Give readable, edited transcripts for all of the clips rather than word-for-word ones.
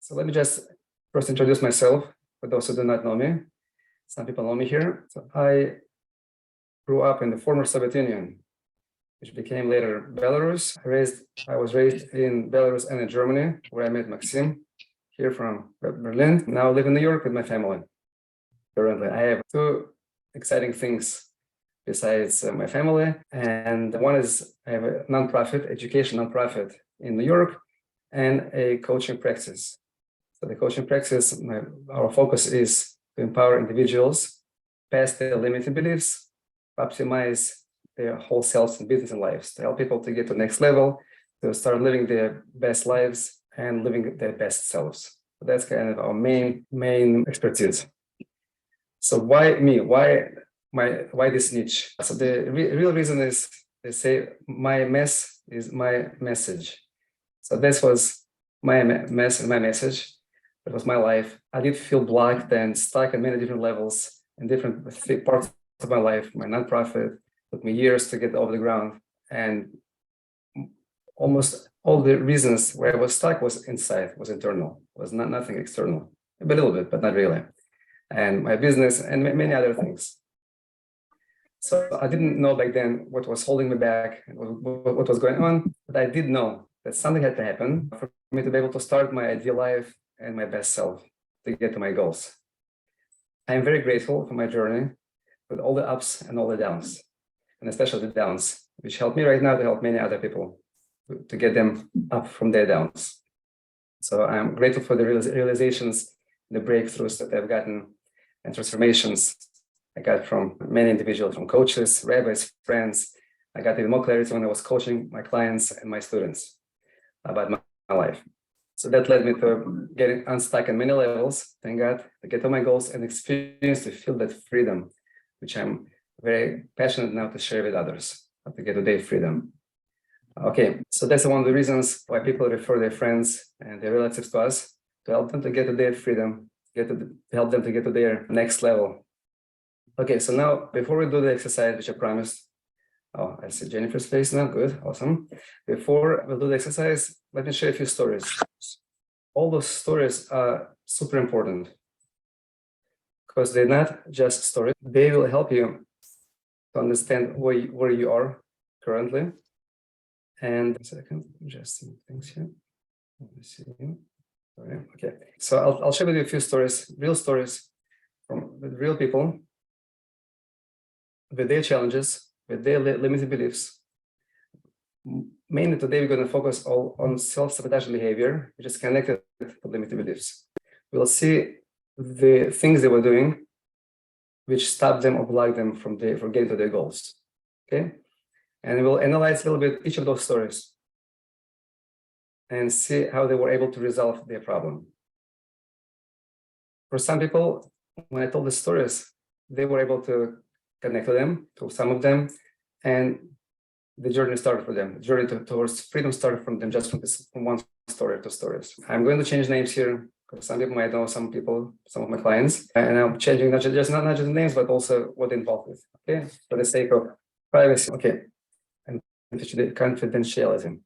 So let me just first introduce myself for those who do not know me. Some people know me here. So I grew up in the former Soviet Union, which became later Belarus. I was raised in Belarus and in Germany, where I met Maxim, here from Berlin. Now I live in New York with my family. Currently, I have two exciting things besides my family. And one is I have a nonprofit, education nonprofit in New York, and a coaching practice. So the coaching practice, our focus is to empower individuals past their limiting beliefs, optimize their whole selves and business and lives, to help people to get to the next level, to start living their best lives and living their best selves. So that's kind of our main expertise. So why me? Why this niche? So the real reason is they say my mess is my message. So this was my mess and my message. It was my life. I did feel blocked and stuck at many different levels in different parts of my life. My nonprofit took me years to get off the ground, and almost all the reasons where I was stuck was inside, was internal, was nothing external. A little bit, but not really. And my business and many other things. So I didn't know back then what was holding me back and what was going on, but I did know that something had to happen for me to be able to start my ideal life and my best self to get to my goals. I am very grateful for my journey with all the ups and all the downs, and especially the downs, which help me right now to help many other people to get them up from their downs. So I'm grateful for the realizations, the breakthroughs that I've gotten and transformations I got from many individuals, from coaches, rabbis, friends. I got even more clarity when I was coaching my clients and my students about my life. So that led me to getting unstuck in many levels, thank God, to get to my goals and experience to feel that freedom, which I'm very passionate now to share with others, how to get to their freedom. Okay, so that's one of the reasons why people refer their friends and their relatives to us, to help them to get to their freedom, to help them to get to their next level. Okay, so now before we do the exercise, which I promised, oh, I see Jennifer's face now, good, awesome. Before we'll do the exercise, let me share a few stories. All those stories are super important because they're not just stories. They will help you to understand where you are currently. And a second, adjusting things here. Let me see. Sorry. Okay, so I'll share with you a few stories, real stories with real people, with their challenges, with their limited beliefs. Mainly today, we're going to focus all on self-sabotaging behavior, which is connected to limited beliefs. We'll see the things they were doing, which stopped them or blocked them from getting to their goals. Okay, and we'll analyze a little bit each of those stories and see how they were able to resolve their problem. For some people, when I told the stories, they were able to connect to them, to some of them, and the journey started for them. The journey towards freedom started from them, just from one story to stories. I'm going to change names here because some people might know some of my clients, and I'm changing not just names, but also what they're involved with. Okay, for the sake of privacy. Okay, and confidentiality.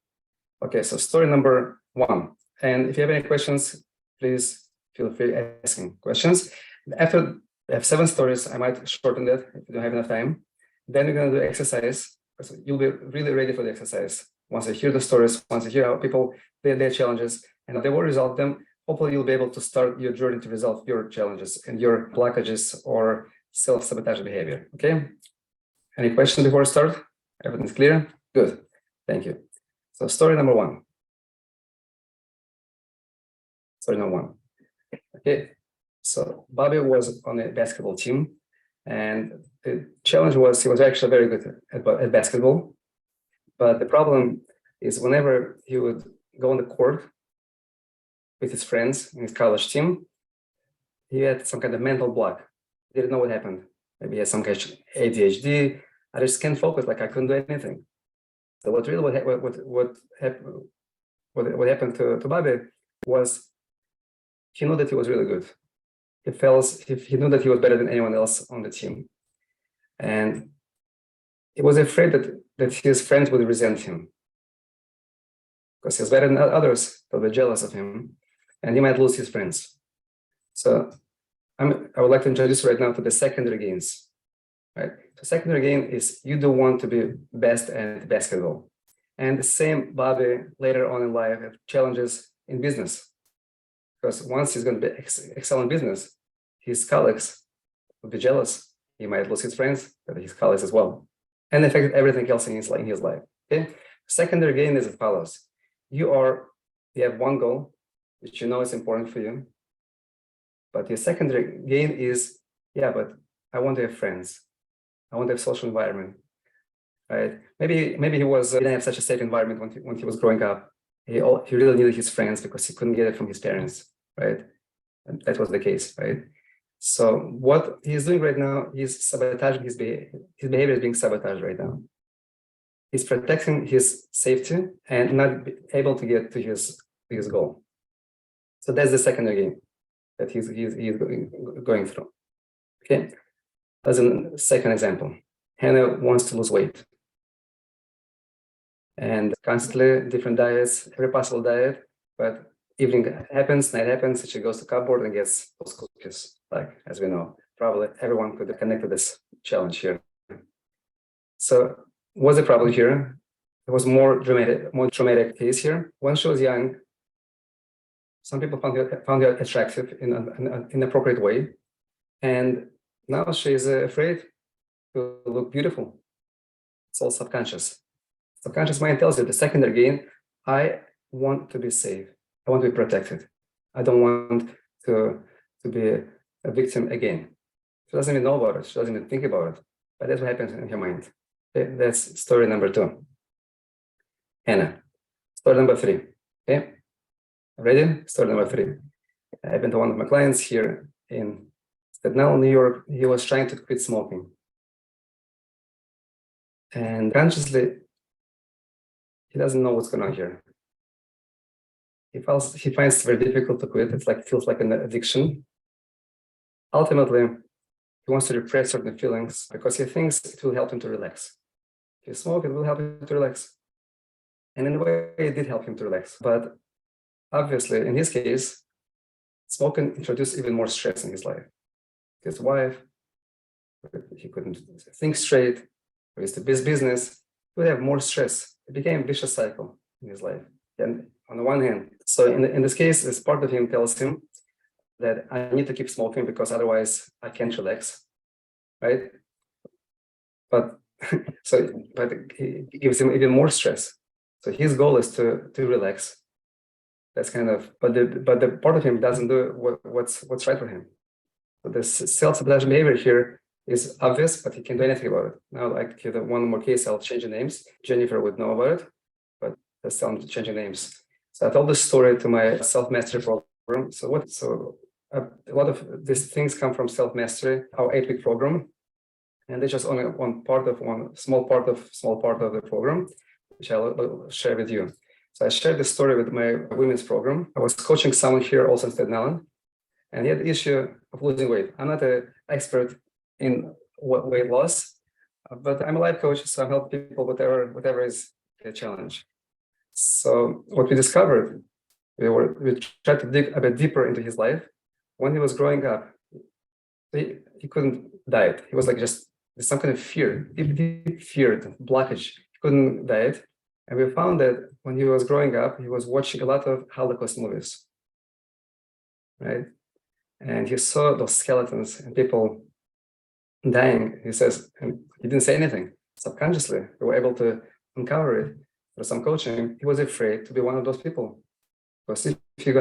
Okay, so story number 1. And if you have any questions, please feel free asking questions. After I have 7 stories, I might shorten that if you don't have enough time. Then we're going to do exercise. So you'll be really ready for the exercise. Once I hear the stories, once I hear how people their challenges, and they will resolve them, hopefully you'll be able to start your journey to resolve your challenges and your blockages or self-sabotage behavior. Okay? Any questions before I start? Everything's clear? Good. Thank you. So story number 1. Story number 1. Okay. So Bobby was on a basketball team, and the challenge was he was actually very good at basketball. But the problem is whenever he would go on the court with his friends in his college team, he had some kind of mental block. He didn't know what happened. Maybe he had some kind of ADHD. I just can't focus, like I couldn't do anything. So what happened to Bobby was he knew that he was really good. He knew that he was better than anyone else on the team. And he was afraid that his friends would resent him because he's better than others, so they're jealous of him. and he might lose his friends. So I would like to introduce right now to the secondary gains. Right? So secondary gain is you do want to be best at basketball. And the same Bobby later on in life have challenges in business. Because once he's going to be excel in business, his colleagues will be jealous. He might lose his friends, but his colleagues as well. And affect everything else in his life. Okay. Secondary gain is as follows. You have one goal, which you know is important for you. But your secondary gain is, yeah, but I want to have friends. I want to have social environment. Right? Maybe he didn't have such a safe environment when he was growing up. He really needed his friends because he couldn't get it from his parents, right? And that was the case, right? So what he's doing right now, he's sabotaging his behavior. His behavior is being sabotaged right now. He's protecting his safety and not able to get to his goal. So that's the secondary gain that he's going through. Okay. As a second example, Hannah wants to lose weight. And constantly different diets, every possible diet, but evening happens, night happens, she goes to cupboard and gets those cookies. Like, as we know, probably everyone could connect to this challenge here. So what's the problem here? It was more traumatic case here. When she was young, some people found her attractive in an inappropriate way. And now she's afraid to look beautiful. It's all subconscious. Subconscious mind tells you the secondary gain, I want to be safe. I want to be protected. I don't want to be a victim again. She doesn't even know about it. She doesn't even think about it. But that's what happens in her mind. Okay? That's story number 2. Hannah. Story number 3. Okay. Ready? Story number 3. I happened to one of my clients here in Staten Island, New York. He was trying to quit smoking. And consciously, he doesn't know what's going on here. He finds it very difficult to quit. It's feels like an addiction. Ultimately, he wants to repress certain feelings because he thinks it will help him to relax. If you smoke, it will help him to relax. And in a way, it did help him to relax. But obviously, in his case, smoking introduced even more stress in his life. His wife, he couldn't think straight. He used to business. He would have more stress. It became a vicious cycle in his life. And on the one hand, so in this case, this part of him tells him that I need to keep smoking because otherwise I can't relax, right? But he gives him even more stress. So his goal is to relax. That's kind of, but the part of him doesn't do what's right for him. So this self-sabotaging behavior here is obvious, but he can't do anything about it. Now, like here, one more case, I'll change the names. Jennifer would know about it, but that's still changing names. So I told this story to my self-mastery program. So a lot of these things come from self-mastery, our 8-week program, and it's just only one small part of the program, which I'll share with you. So I shared this story with my women's program. I was coaching someone here also in Staten Island, and he had the issue of losing weight. I'm not an expert in weight loss, but I'm a life coach, so I help people whatever is the challenge. So what we discovered, we tried to dig a bit deeper into his life. When he was growing up, he couldn't diet. He was like just some kind of fear, deep fear, blockage. He couldn't diet. And we found that when he was growing up, he was watching a lot of Holocaust movies, right? And he saw those skeletons and people dying. He says, and he didn't say anything. Subconsciously, we were able to uncover it through some coaching. He was afraid to be one of those people. Because if you're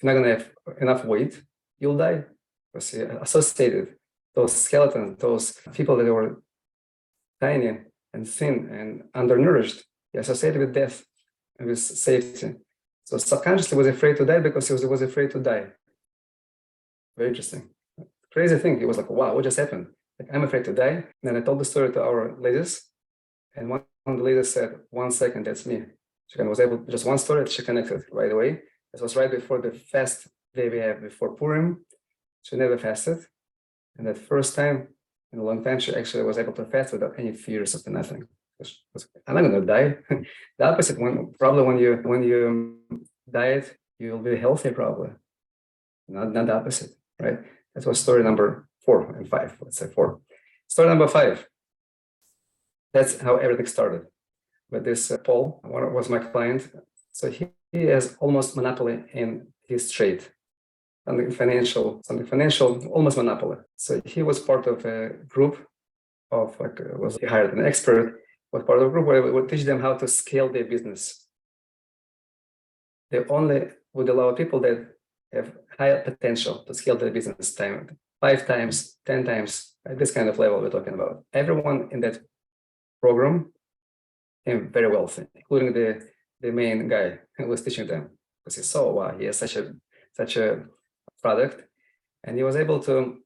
not gonna have enough weight, you'll die. Because he associated those skeletons, those people that were tiny and thin and undernourished, he associated with death and with safety. So subconsciously was afraid to die because he was afraid to die. Very interesting. Crazy thing. He was like, wow, what just happened? Like, I'm afraid to die. And then I told the story to our ladies. And one of the ladies said, 1 second, that's me. She was able, just one story, she connected right away. This was right before the fast day we have before Purim. She never fasted. And that first time in a long time, she actually was able to fast without any fears of nothing. I'm not going to die. The opposite, when you diet, you'll be healthy probably, not the opposite, right? That was story number 4 and 5, let's say 4. Story number 5, that's how everything started. But this Paul was my client, so he has almost monopoly in his trade, something financial, almost monopoly. So he was part of a group of he hired an expert, was part of a group where we would teach them how to scale their business. They only would allow people that have high potential to scale their business 5 times, 10 times, at this kind of level we're talking about. Everyone in that program became very wealthy, including the main guy who was teaching them, because he saw, wow, he has such a product, and he was able to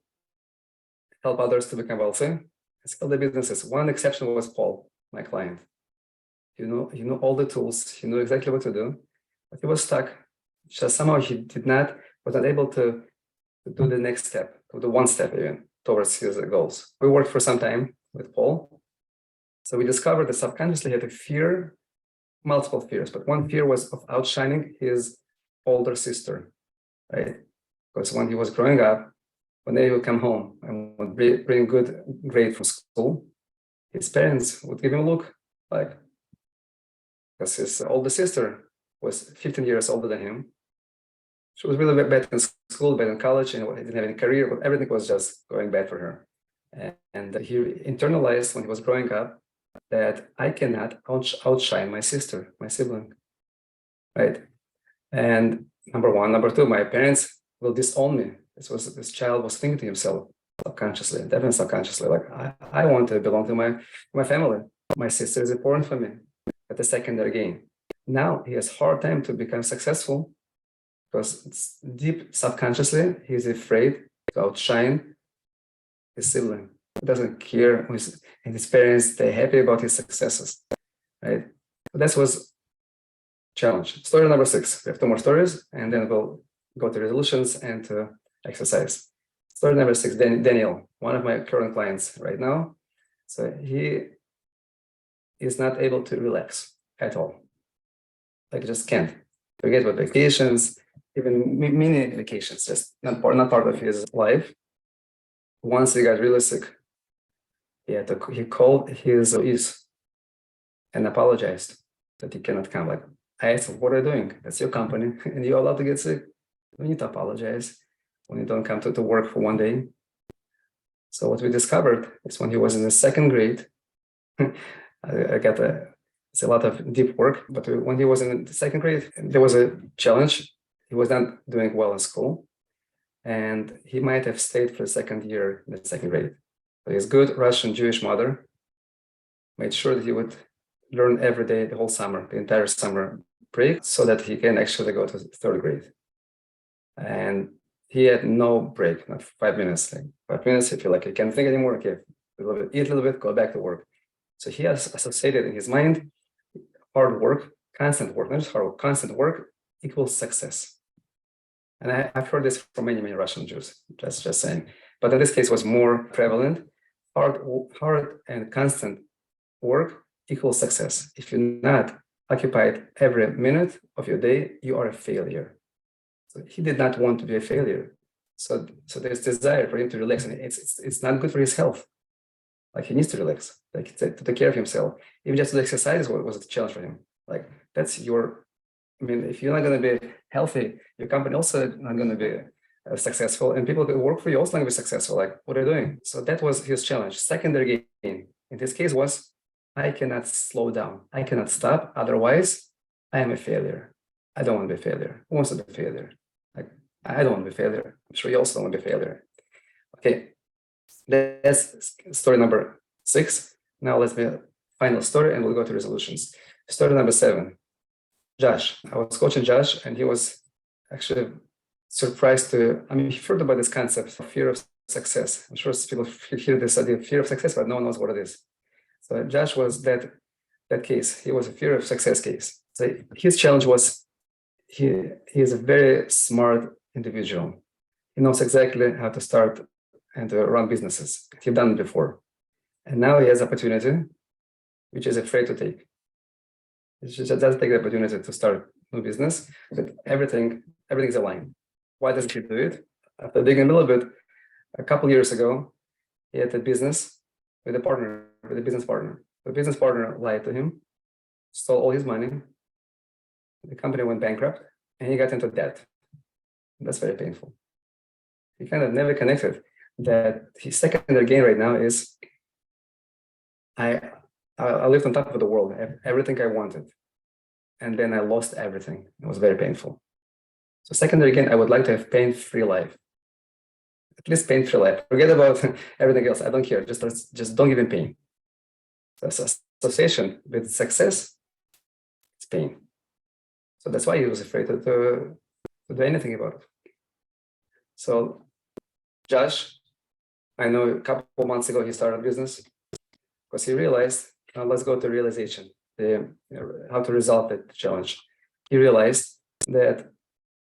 help others to become wealthy and scale their businesses. One exception was Paul, my client. He knew all the tools, he knew exactly what to do, but he was stuck. Just somehow he was not able to do the next step, to the one step even towards his goals. We worked for some time with Paul. So we discovered that subconsciously he had a fear, multiple fears, but one fear was of outshining his older sister, right? Because when he was growing up, when they would come home and would bring good grade from school, his parents would give him a look like, because his older sister was 15 years older than him. She was really bad in school, bad in college, and didn't have any career, but everything was just going bad for her. And he internalized when he was growing up that I cannot outshine my sister, my sibling, right? And number one. Number two, my parents will disown me. This child was thinking to himself subconsciously, definitely subconsciously, like, I want to belong to my family. My sister is important for me. At the secondary gain. Now he has hard time to become successful because it's deep subconsciously, he's afraid to outshine his sibling. He doesn't care, and his parents, they're happy about his successes, right? So that was challenge. Story number 6. We have 2 more stories, and then we'll go to resolutions and to exercise. Story number 6, Daniel, one of my current clients right now. So he is not able to relax at all. Like, just can't. Forget about vacations, even mini vacations, just not part of his life. Once he got really sick, he called his OEs and apologized that he cannot come. Like, I asked him, what are you doing? That's your company, and you're allowed to get sick. You need to apologize when you don't come to work for one day. So what we discovered is when he was in the 2nd grade, it's a lot of deep work, but when he was in the 2nd grade, there was a challenge. He was not doing well in school, and he might have stayed for the 2nd year in the 2nd grade. But his good Russian Jewish mother made sure that he would learn every day, the whole summer, the entire summer break, so that he can actually go to the 3rd grade. And he had no break, not 5 minutes. Like 5 minutes, he feel like he can't think anymore. Okay, eat a little bit, go back to work. So he has associated in his mind hard work, constant work, not just hard work, constant work equals success. And I've heard this from many Russian Jews, just saying. But in this case, it was more prevalent. Hard and constant work equals success. If you're not occupied every minute of your day, you are a failure. So he did not want to be a failure. So there's desire for him to relax, and it's not good for his health. Like, he needs to relax, like, to take care of himself. Even just to exercise was a challenge for him. Like, that's if you're not going to be healthy, your company also not going to be successful, and people who work for you also not going to be successful. Like, what are you doing? So that was his challenge. Secondary gain in this case was, I cannot slow down. I cannot stop. Otherwise, I am a failure. I don't want to be a failure. Who wants to be a failure? Like, I don't want to be a failure. I'm sure you also don't want to be a failure. Okay. That's story number 6. Now let's be final story, and we'll go to resolutions. Story number 7, Josh. I was coaching Josh, and he was actually surprised he heard about this concept of fear of success. I'm sure people hear this idea of fear of success, but no one knows what it is. So Josh was that case. He was a fear of success case. So his challenge was, he is a very smart individual. He knows exactly how to start and to run businesses. He's done it before. And now he has opportunity, which is afraid to take. He just doesn't take the opportunity to start new business, but everything's aligned. Why doesn't he do it? After digging a little bit, a couple years ago, he had a business with a business partner. The business partner lied to him, stole all his money. The company went bankrupt, and he got into debt. That's very painful. He kind of never connected that his secondary gain right now is I lived on top of the world, everything I wanted, and then I lost everything. It was very painful. So secondary gain, I would like to have pain-free life. At least pain-free life. Forget about everything else. I don't care. Just don't give him pain. So association with success is pain. So that's why he was afraid to do anything about it. So Josh, I know a couple of months ago he started a business because he realized, let's go to realization, how to resolve that challenge. He realized that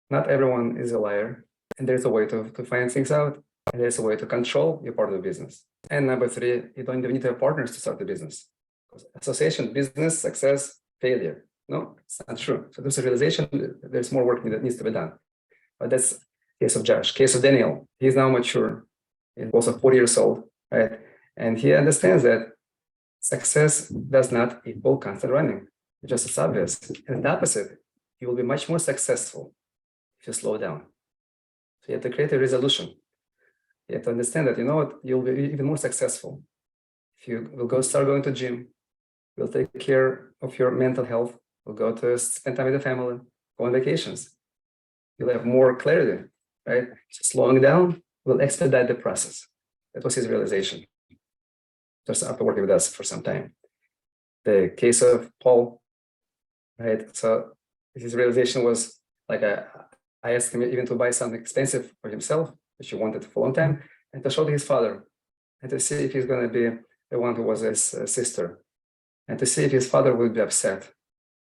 not everyone is a liar, and there's a way to find things out, and there's a way to control your part of the business. And number three, you don't even need to have partners to start the business. Association, business, success, failure. No, it's not true. So there's a realization that there's more work that needs to be done. But that's case of Josh. Case of Daniel. He's now mature. He's also 40 years old, right? And he understands that success does not equal constant running. It's just as obvious. And the opposite, you will be much more successful if you slow down. So you have to create a resolution. You have to understand that, you know what, you'll be even more successful if you will start going to gym, you'll take care of your mental health, you'll go to spend time with the family, go on vacations. You'll have more clarity, right? So slowing down will expedite the process. That was his realization. Just after working with us for some time. The case of Paul, right? So his realization was like, I asked him even to buy something expensive for himself, which he wanted for a long time, and to show to his father, and to see if he's going to be the one who was his sister, and to see if his father would be upset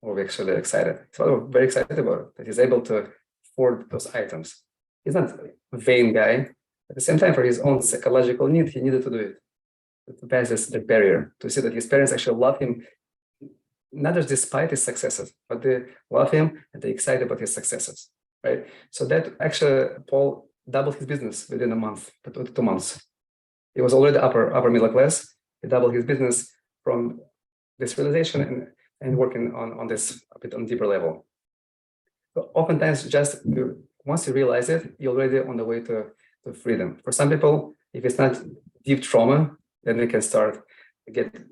or be actually excited. His father was very excited about it, that he's able to afford those items. He's not a vain guy. At the same time, for his own psychological need, he needed to do it, to pass the barrier, to see that his parents actually love him, not just despite his successes, but they love him and they're excited about his successes, right? So that actually, Paul doubled his business within a month, 2 months. He was already upper middle class. He doubled his business from this realization and working on this a bit on deeper level. But oftentimes, just once you realize it, you're already on the way to freedom. For some people, if it's not deep trauma, then they can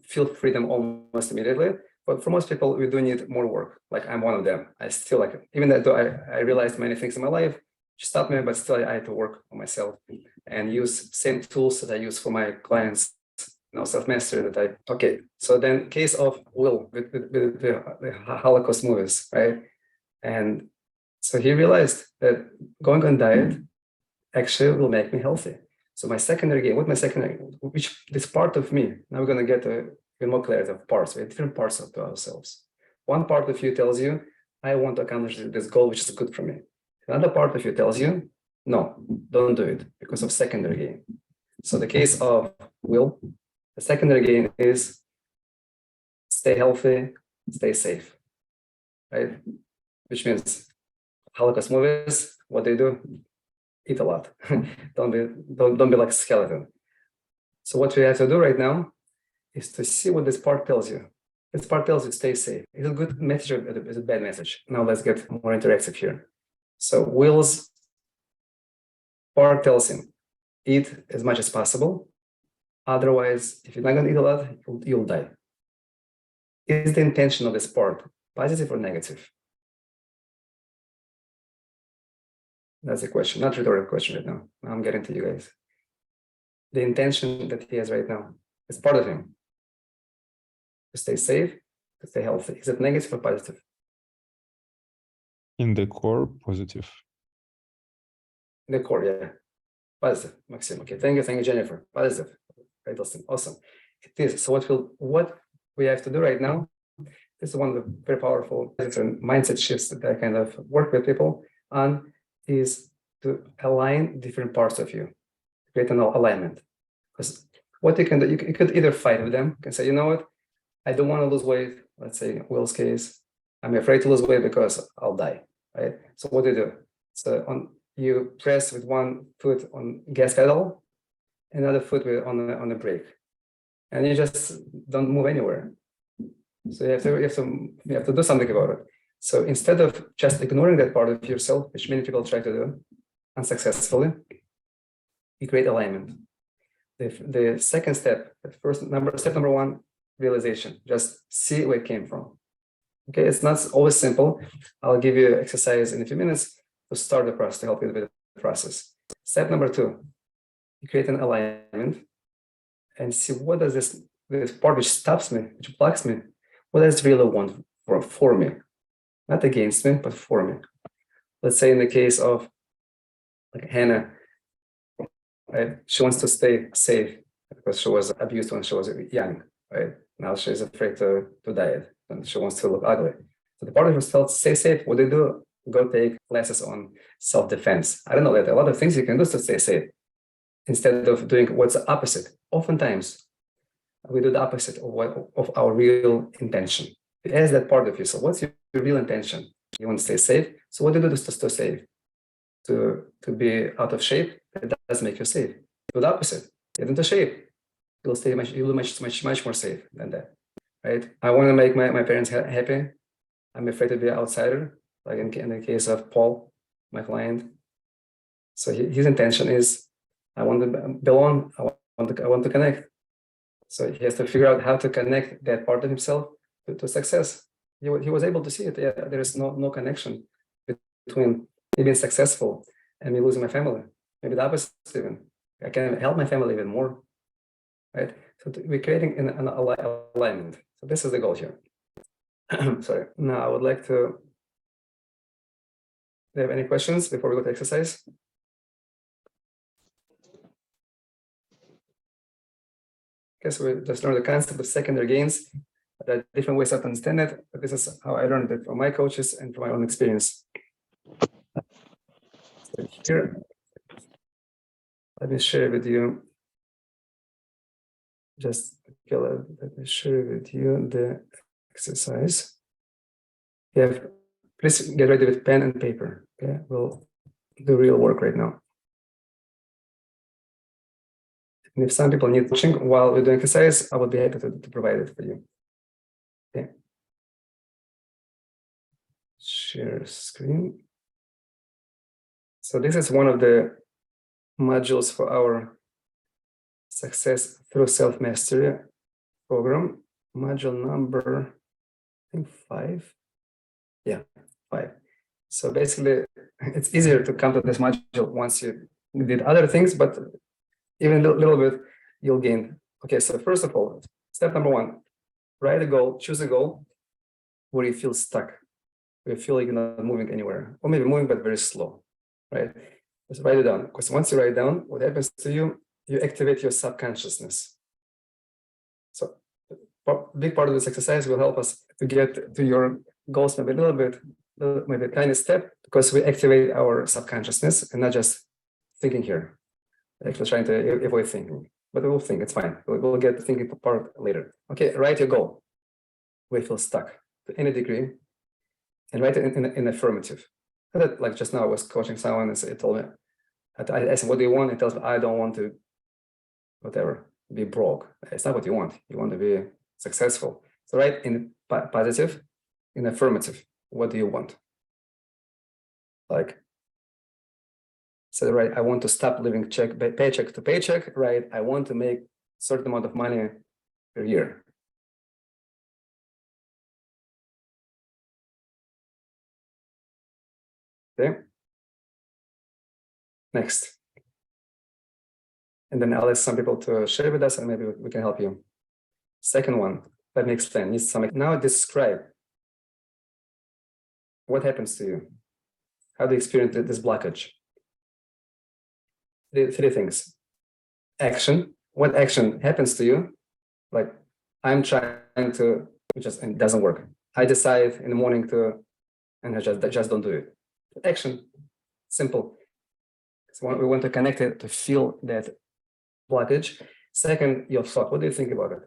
feel freedom almost immediately. But for most people, we do need more work. Like I'm one of them. I still like it. Even though I realized many things in my life, stopped me, but still I had to work on myself and use same tools that I use for my clients, self-mastery okay. So then case of Will with the Holocaust movies, right? And so he realized that going on diet actually will make me healthy. So my secondary gain, which this part of me, now we're going to get even more clarity of parts, right? Different parts of ourselves. One part of you tells you, I want to accomplish this goal, which is good for me. Another part of you tells you, no, don't do it because of secondary gain. So the case of Will, the secondary gain is stay healthy, stay safe, right? Which means Holocaust movies, what they do, eat a lot. don't be like a skeleton. So what we have to do right now is to see what this part tells you. This part tells you stay safe. Is it a good message or is it a bad message? Now let's get more interactive here. So Will's part tells him, eat as much as possible. Otherwise, if you're not going to eat a lot, you'll die. Is the intention of this part positive or negative? That's a question, not a rhetorical question right now. I'm getting to you guys. The intention that he has right now is part of him. To stay safe, to stay healthy. Is it negative or positive? In the core, positive. In the core, yeah. Positive, Maxim. Okay, thank you, Jennifer. Positive. Right, awesome. It is. So what we have to do right now, this is one of the very powerful mindset shifts that I kind of work with people on, is to align different parts of you, create an alignment. Because what you can do, you could either fight with them, you can say, you know what, I don't want to lose weight, let's say Will's case, I'm afraid to lose weight because I'll die, right? So what do? So you press with one foot on gas pedal, another foot on the brake, and you just don't move anywhere. So you have to do something about it. So instead of just ignoring that part of yourself, which many people try to do unsuccessfully, you create alignment. The second step, step number one, realization. Just see where it came from. Okay, it's not always simple. I'll give you exercise in a few minutes to start the process, to help you with the process. Step number two, you create an alignment and see what does this part which stops me, which blocks me, what does it really want for me? Not against me, but for me. Let's say in the case of like Hannah, right? She wants to stay safe because she was abused when she was young, right? Now she's afraid to diet and she wants to look ugly. So the part of herself stay safe. What they do? Go take classes on self-defense. I don't know that a lot of things you can do to stay safe instead of doing what's the opposite. Oftentimes, we do the opposite of our real intention. Ask that part of yourself. What's your real intention? You want to stay safe. So what do you do to stay safe? To be out of shape, it does make you safe. Do the opposite. Get into shape. You'll be much more safe than that. Right? I want to make my parents happy. I'm afraid to be an outsider, like in the case of Paul, my client. So his intention is, I want to belong. I want to connect. So he has to figure out how to connect that part of himself to success. He was able to see it. Yeah, there is no connection between me being successful and me losing my family. Maybe the opposite even. I can help my family even more, right? So we're creating an alignment. So this is the goal here. Sorry. Now I would like to. Do you have any questions before we go to exercise? Okay, so we just learned the concept of secondary gains. There are different ways to understand it, but this is how I learned it from my coaches and from my own experience. So here, let me share with you. Let me share with you the exercise. Yeah, please get ready with pen and paper. Okay, we'll do real work right now. And if some people need coaching while we're doing exercise, I would be happy to provide it for you. Okay. Share screen. So this is one of the modules for our Success Through Self-Mastery program. Module number, I think 5. Yeah, 5. So basically, it's easier to come to this module once you did other things, but even a little bit, you'll gain. Okay, so first of all, step number 1, write a goal, choose a goal where you feel stuck, where you feel like you're not moving anywhere, or maybe moving but very slow, right? Just write it down, because once you write it down, what happens to you, you activate your subconsciousness. So a big part of this exercise will help us to get to your goals maybe a little bit, maybe a tiny step, because we activate our subconsciousness and not just thinking here. Actually trying to avoid thinking, but we'll think, it's fine. We'll get the thinking part later. Okay, write your goal where you feel stuck to any degree and write it in affirmative. Like just now I was coaching someone and it told me, I asked him, what do you want? He tells me, I don't want to, whatever, be broke. It's not what you want. You want to be successful. So write in positive, in affirmative. What do you want? Like, so right, I want to stop living paycheck to paycheck, right? I want to make a certain amount of money per year. Okay. Next. And then I'll ask some people to share with us and maybe we can help you. Second one, let me explain. Now describe what happens to you. How do you experience this blockage? Three things. Action. What action happens to you? Like, I'm trying to, and it doesn't work. I decide in the morning and I just don't do it. Action. Simple. So we want to connect it to feel that blockage. Second, your thought. What do you think about it?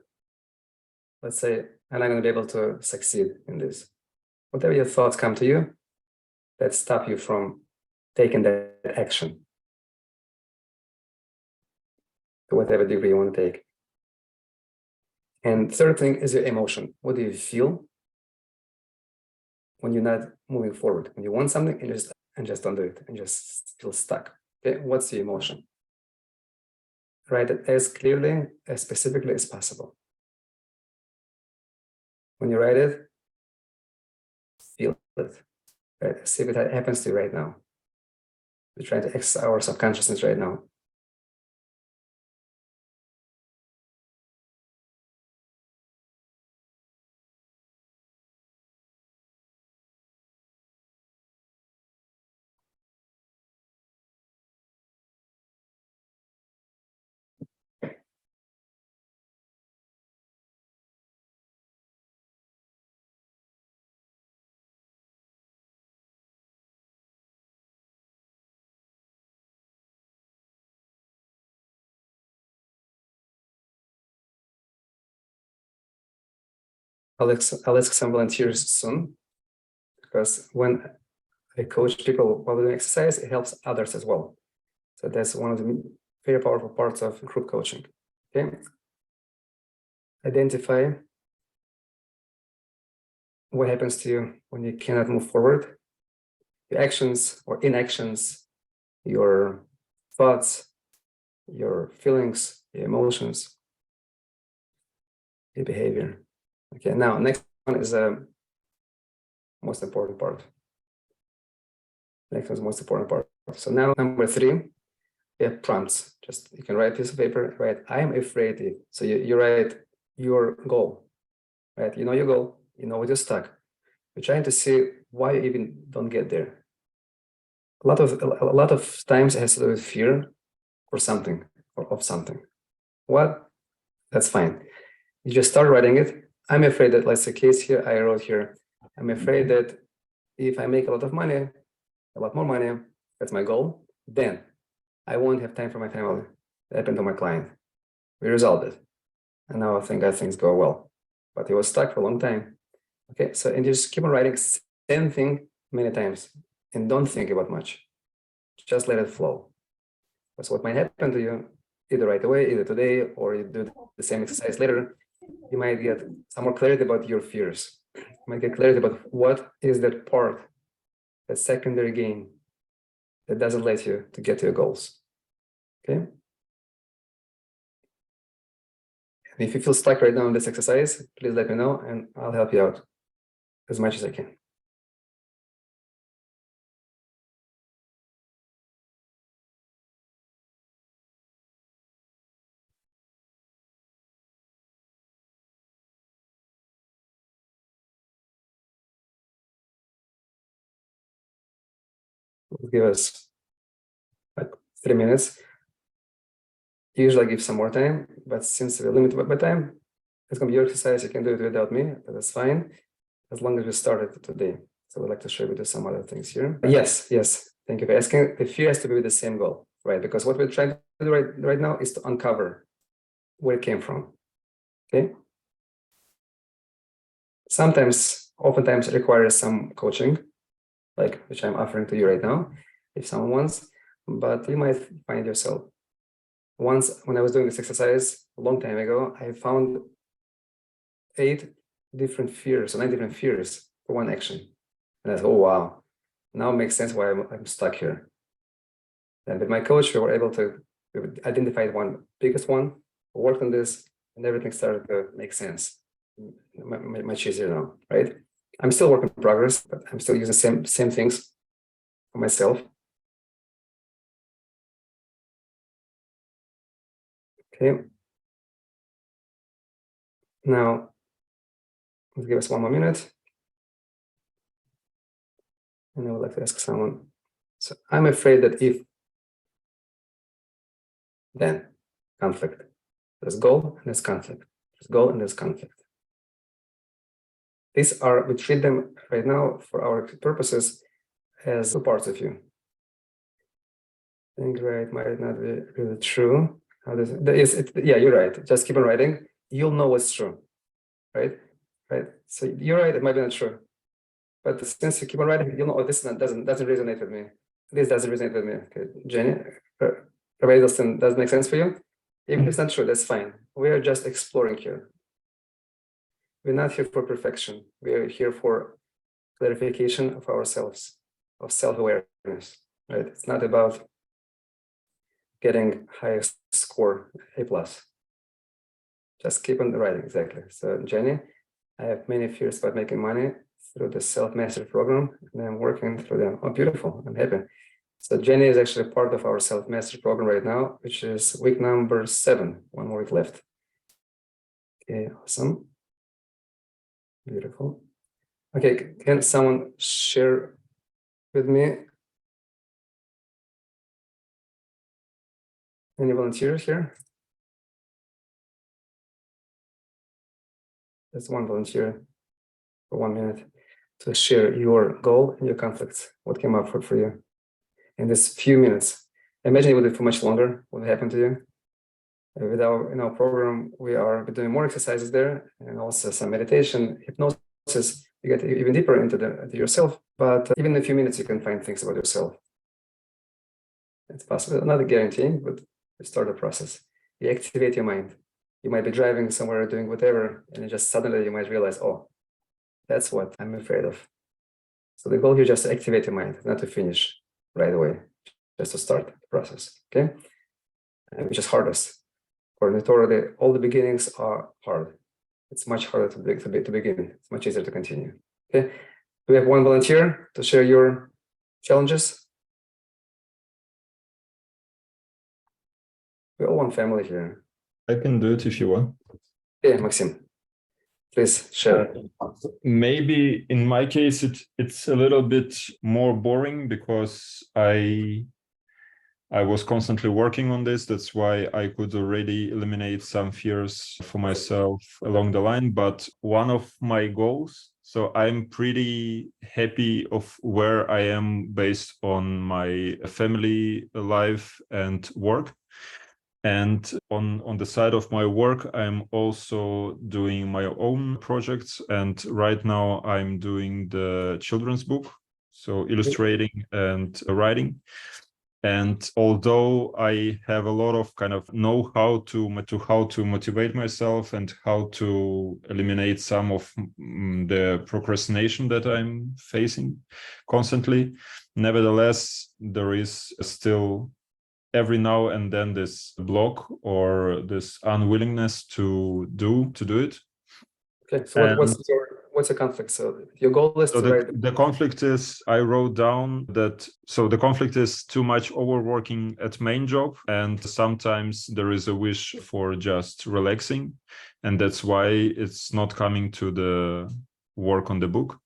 Let's say, am I going to be able to succeed in this? whatever your thoughts come to you that stop you from taking that action to whatever degree you want to take. And third thing is your emotion. What do you feel when you're not moving forward? When you want something and just don't do it and just feel stuck. Okay, what's your emotion? Write it as clearly, as specifically as possible. When you write it, feel it. Right? See if it happens to you right now. We're trying to access our subconsciousness right now. I'll ask some volunteers soon, because when I coach people while doing exercise, it helps others as well. So that's one of the very powerful parts of group coaching. Okay. Identify what happens to you when you cannot move forward. Your actions or inactions, your thoughts, your feelings, your emotions, your behavior. Okay, now next one is the most important part. Next one is the most important part. So now number 3, you have prompts. Just you can write a piece of paper, write, I am afraid if. So you write your goal, right? You know your goal, you know what you're stuck. You're trying to see why you even don't get there. A lot of times it has to do with fear or something or of something. What? That's fine. You just start writing it. I'm afraid that, let's say case here, I wrote here, I'm afraid that if I make a lot of money, a lot more money, that's my goal, then I won't have time for my family. That happened to my client. We resolved it. And now I think things go well. But he was stuck for a long time. Okay, so and just keep on writing same thing many times and don't think about much. Just let it flow. That's what might happen to you either right away, either today, or you do the same exercise later. You might get some more clarity about your fears. You might get clarity about what is that part, that secondary gain that doesn't let you to get to your goals. Okay. And if you feel stuck right now in this exercise, please let me know and I'll help you out as much as I can. Give us like 3 minutes. Usually I give some more time, but since we're limited by time, it's going to be your exercise. You can do it without me, but that's fine, as long as we started today. So I'd like to share with you some other things here. Yes. Thank you for asking. The fear has to be with the same goal, right? Because what we're trying to do right now is to uncover where it came from. Okay. Oftentimes it requires some coaching, like which I'm offering to you right now, if someone wants, but you might find yourself. Once, when I was doing this exercise a long time ago, I found 8 different fears, or 9 different fears for one action. And I thought, oh, wow, now it makes sense why I'm stuck here. And with my coach, we were able to identify one biggest one, worked on this, and everything started to make sense. Much easier now, right? I'm still work in progress, but I'm still using same things for myself. Okay. Now, let's give us 1 more minute. And I would like to ask someone. So I'm afraid that if, then conflict. There's goal and there's conflict. There's goal and there's conflict. These are, we treat them right now for our purposes as 2 parts of you. I think right might not be really true. How does it? Yeah, you're right. Just keep on writing. You'll know what's true, right? Right. So you're right. It might be not true. But since you keep on writing, you know, oh, this doesn't resonate with me. This doesn't resonate with me. Okay, Jenny, everybody doesn't make sense for you. Even if it's not true, that's fine. We are just exploring here. We're not here for perfection. We are here for clarification of ourselves, of self-awareness. Right? It's not about getting highest score, A+. Just keep on writing, exactly. So Jenny, I have many fears about making money through the self-mastery program, and I'm working through them. Oh, beautiful, I'm happy. So Jenny is actually part of our self-mastery program right now, which is week number 7, one more week left. Okay, awesome. Beautiful. Okay, can someone share with me? Any volunteers here? There's one volunteer for 1 minute to share your goal and your conflicts. What came up for you in this few minutes? Imagine it would be for much longer. What happened to you? With in our program, we are doing more exercises there and also some meditation, hypnosis. You get even deeper into yourself, but even in a few minutes, you can find things about yourself. It's possible, not a guarantee, but you start the process. You activate your mind. You might be driving somewhere, doing whatever, and just suddenly you might realize, oh, that's what I'm afraid of. So the goal here is just to activate your mind, not to finish right away, just to start the process, okay? Which is hardest. According to Torah, all the beginnings are hard. It's much harder to begin. It's much easier to continue, okay? Do we have one volunteer to share your challenges? We're all one family here. I can do it if you want. Yeah, Maxim, please share. Maybe in my case, it's a little bit more boring because I was constantly working on this. That's why I could already eliminate some fears for myself along the line. But one of my goals, so I'm pretty happy of where I am based on my family life and work. And on the side of my work, I'm also doing my own projects. And right now I'm doing the children's book, so illustrating and writing. And although I have a lot of kind of know how to motivate myself and how to eliminate some of the procrastination that I'm facing constantly, nevertheless, there is still every now and then this block or this unwillingness to do it. Okay, so what's the conflict? So your goal is So to write. the conflict is, I wrote down that, so the conflict is too much overworking at main job, and sometimes there is a wish for just relaxing, and that's why it's not coming to the work on the book.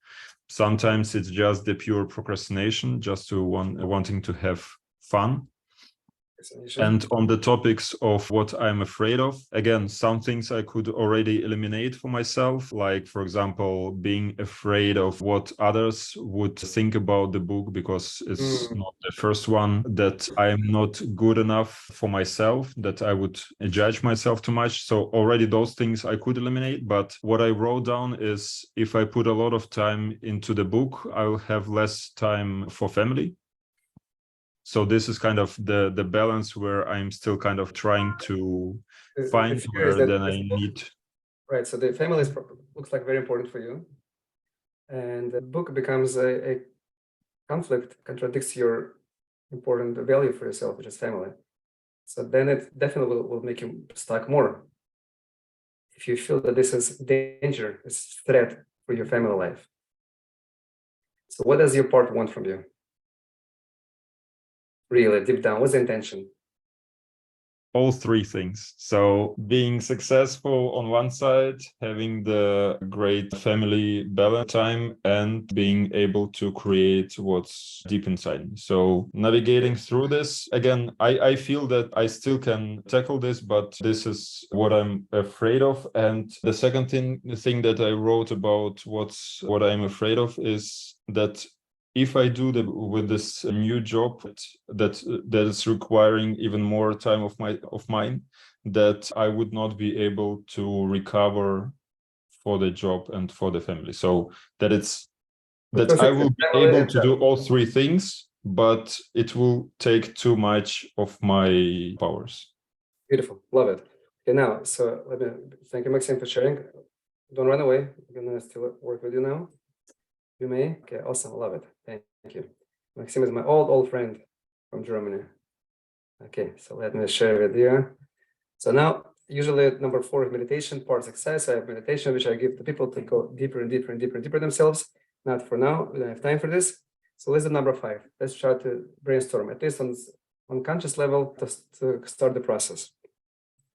Sometimes it's just the pure procrastination, just to wanting to have fun. And on the topics of what I'm afraid of, again, some things I could already eliminate for myself, like, for example, being afraid of what others would think about the book, because it's not the first one, that I'm not good enough for myself, that I would judge myself too much. So already those things I could eliminate. But what I wrote down is, if I put a lot of time into the book, I will have less time for family. So this is kind of the balance where I'm still kind of trying to find where then I need. Right, so the family looks like very important for you. And the book becomes a conflict, contradicts your important value for yourself, which is family. So then it definitely will make you stuck more. If you feel that this is danger, this threat for your family life. So what does your part want from you? Really, deep down, what's the intention? All three things. So being successful on one side, having the great family balance time, and being able to create what's deep inside me. So navigating through this, again, I feel that I still can tackle this, but this is what I'm afraid of. And the second thing that I wrote about what I'm afraid of is that if I do with this new job that is requiring even more time of mine, that I would not be able to recover for the job and for the family. So that it's that I will be able to do all three things, but it will take too much of my powers. Beautiful, love it. Okay, now, so let me thank you, Maxim, for sharing. Don't run away. I'm gonna still work with you now. You may. Okay, awesome, love it. Thank you. Maxim is my old friend from Germany. Okay, so let me share with you. So now, usually number 4 is meditation, part success. I have meditation, which I give to people to go deeper and deeper and deeper and deeper themselves. Not for now, we don't have time for this. So let's do number 5. Let's try to brainstorm, at least on conscious level, to start the process.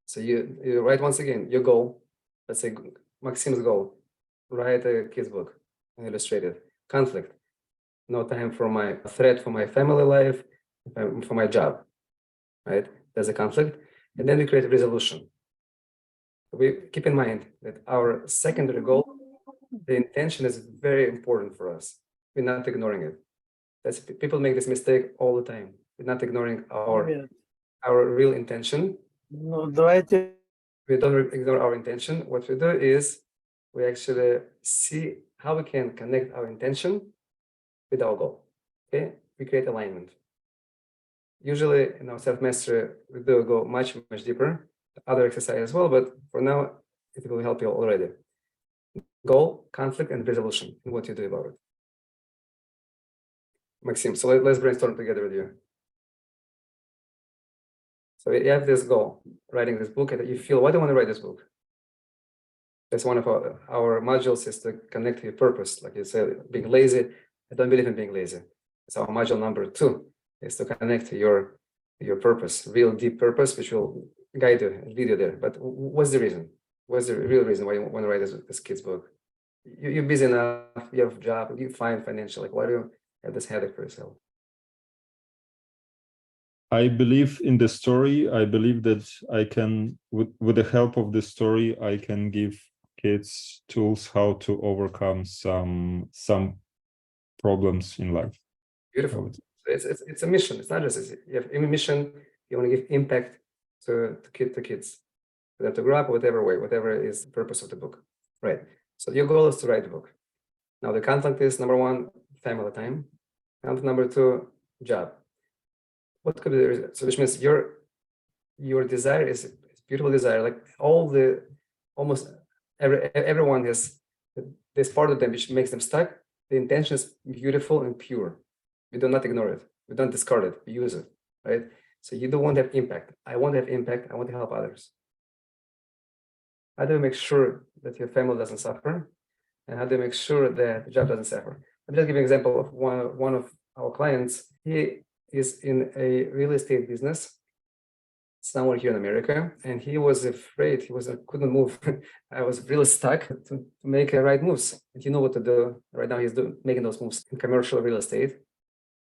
So you write once again your goal. Let's say Maxim's goal. Write a kid's book, illustrated. Conflict. No time for my threat for my family life, for my job. Right? There's a conflict. And then we create a resolution. We keep in mind that our secondary goal, the intention is very important for us. We're not ignoring it. People make this mistake all the time. We're not ignoring our real intention. No, давайте. We don't ignore our intention. What we do is we actually see how we can connect our intention with our goal. Okay, we create alignment. Usually in our self-mastery, we do go much deeper. Other exercise as well, but for now, it will help you already. Goal, conflict, and resolution, and what you do about it. Maxim, so let's brainstorm together with you. So you have this goal, writing this book, and you feel, why do you want to write this book? That's one of our modules, is to connect to your purpose. Like you said, being lazy, I don't believe in being lazy. It's our module number 2, is to connect to your purpose, real deep purpose, which will guide you and lead you there. But what's the reason? What's the real reason why you want to write this kid's book? You're busy enough, you have a job, you find financial, like why do you have this headache for yourself? I believe in the story. I believe that I can, with the help of the story, I can give kids tools how to overcome some problems in life. Beautiful. It's a mission. It's not just you have a mission. You want to give impact to kids, for them to grow up whatever way, whatever is the purpose of the book, right? So your goal is to write the book. Now the conflict is number 1, family time. Conflict number 2, job. What could be the reason? So which means your desire is a beautiful desire. Like almost everyone has this part of them which makes them stuck. The intention is beautiful and pure. We do not ignore it. We don't discard it. We use it, right? So you don't want to have impact. I want to have impact. I want to help others. How do you make sure that your family doesn't suffer? And how do you make sure that the job doesn't suffer? I'll just give you an example of one of our clients. He is in a real estate business somewhere here in America, and he was afraid. He couldn't move. I was really stuck to make the right moves. And he knew what to do. Right now, he's making those moves in commercial real estate.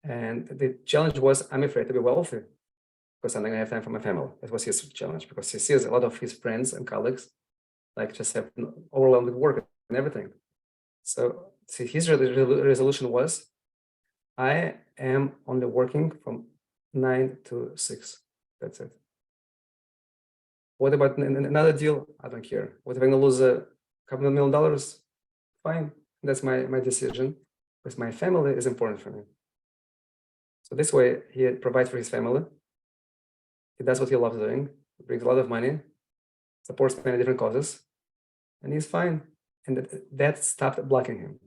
And the challenge was, I'm afraid to be wealthy because I'm not gonna have time for my family. That was his challenge, because he sees a lot of his friends and colleagues like just have overwhelmed with work and everything. So see, his resolution was, I am only working from 9 to 6. That's it. What about another deal? I don't care. What if I'm gonna lose a couple of $1 million? Fine, that's my decision, because my family is important for me. So this way, he provides for his family. He does what he loves doing, brings a lot of money, supports many different causes, and he's fine. And that stopped blocking him.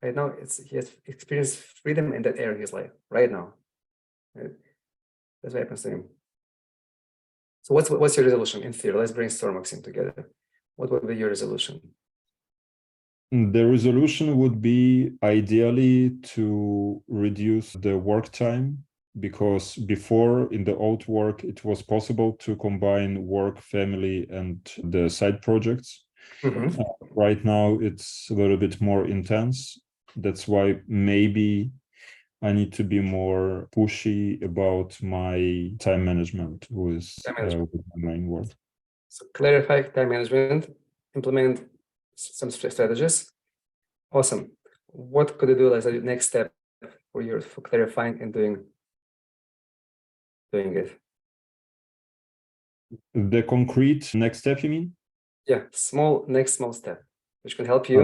Right now, he has experienced freedom in that area in his life right now. Right? That's what happens to him. So what's your resolution in theory? Let's brainstorm, Maxim, together. What would be your resolution? The resolution would be ideally to reduce the work time, because before, in the old work, it was possible to combine work, family, and the side projects. Mm-hmm. Right now, it's a little bit more intense. That's why maybe I need to be more pushy about my time management with my main work. So clarify time management, implement some strategies. Awesome. What could you do as a next step for clarifying and doing it? The concrete next step, you mean? Yeah, next small step. which can help you.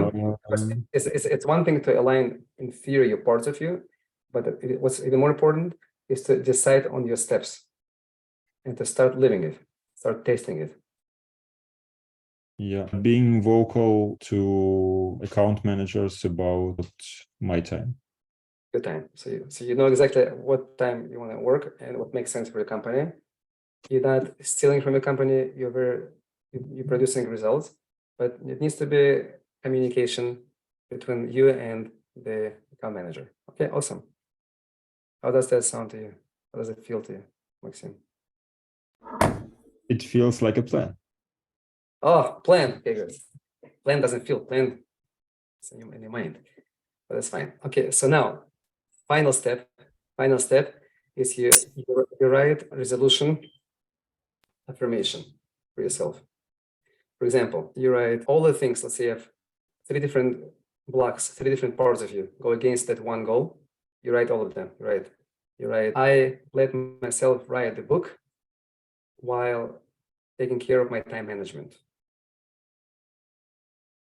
Because Um, it's one thing to align in theory your parts of you, but what's even more important is to decide on your steps and to start living it, start tasting it. yeah, being vocal to account managers about my time. Good time. So you know exactly what time you want to work and what makes sense for your company. You're not stealing from your company. You're producing results, but it needs to be communication between you and the account manager. Okay, awesome. How does that sound to you? How does it feel to you, Maxim? It feels like a plan. Oh, plan. Okay, good. Plan doesn't feel plan. It's in your mind, but that's fine. Okay, so now, final step. Final step is you write resolution affirmation for yourself. For example, you write all the things. Let's say you have 3 different blocks, 3 different parts of you go against that one goal. You write all of them. You write, I let myself write the book while taking care of my time management,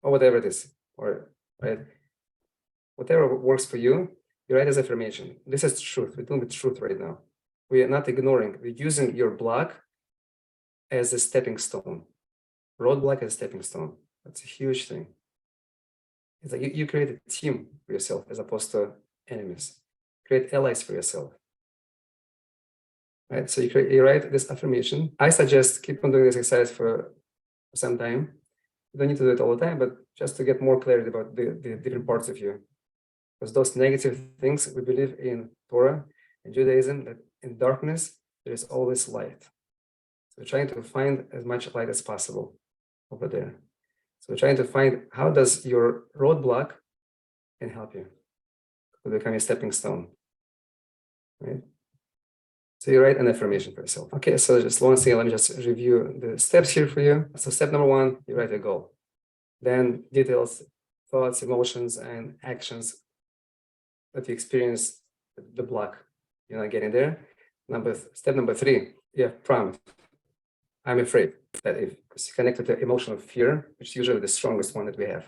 or whatever it is, or right, whatever works for you. You write as affirmation. This is truth. We're dealing with truth right now. We are not ignoring. We're using your block as a stepping stone. Roadblock as a stepping stone. That's a huge thing. It's like you create a team for yourself as opposed to enemies. Create allies for yourself. Right? So you write this affirmation. I suggest keep on doing this exercise for some time. You don't need to do it all the time, but just to get more clarity about the different parts of you. Because those negative things, we believe in Torah and Judaism that in darkness, there is always light. So we're trying to find as much light as possible over there. So we're trying to find how does your roadblock can help you to become a stepping stone, right? So you write an affirmation for yourself. Okay, so just one thing, let me just review the steps here for you. So step number 1, you write a goal. Then details, thoughts, emotions, and actions that you experience the block, you're not getting there. Step number 3, you have prompt. I'm afraid that if it's connected to emotion of fear, which is usually the strongest one that we have.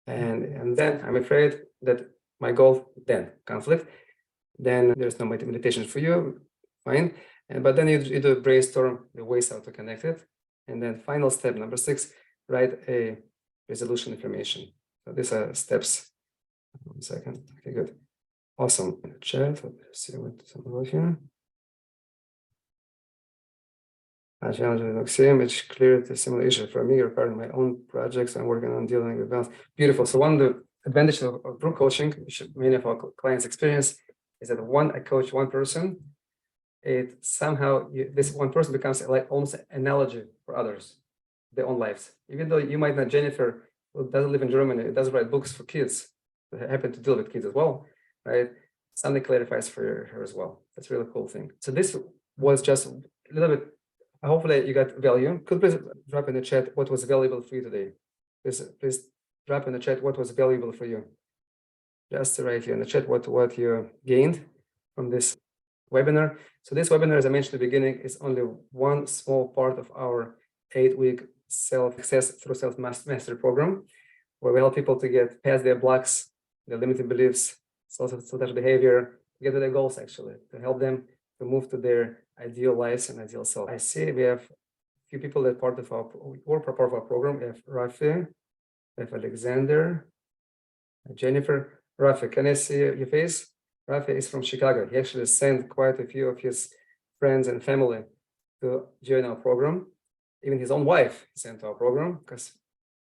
And then I'm afraid that my goal, then conflict, then there's no meditation for you, fine. But then you do brainstorm the ways how to connect it. And then final step number 6, write a resolution affirmation. So these are steps. 1 second. Okay, good. Awesome. Chat. Let's see what's about here. I challenge Maxim. It's clear it's a similar issue for me regarding my own projects. I'm working on dealing with balance. Beautiful. So one of the advantages of group coaching, which many of our clients experience, is that I coach one person, it somehow this one person becomes like almost an analogy for others, their own lives. Even though you might not, Jennifer, who doesn't live in Germany, doesn't write books for kids, that happen to deal with kids as well, right? Something clarifies for her as well. That's a really cool thing. So this was just a little bit. Hopefully you got value. Could please drop in the chat what was valuable for you today. Please drop in the chat what was valuable for you. Just write here in the chat what you gained from this webinar. So this webinar, as I mentioned at the beginning, is only one small part of our 8-week self-success through self-mastery program, where we help people to get past their blocks, their limiting beliefs, self-sabotage behavior, to get to their goals, actually, to help them to move to their ideal lives and ideal self. I see we have a few people that part of our program. We have Rafi, we have Alexander, Jennifer. Rafi, can I see your face? Rafi is from Chicago. He actually sent quite a few of his friends and family to join our program. Even his own wife sent to our program, because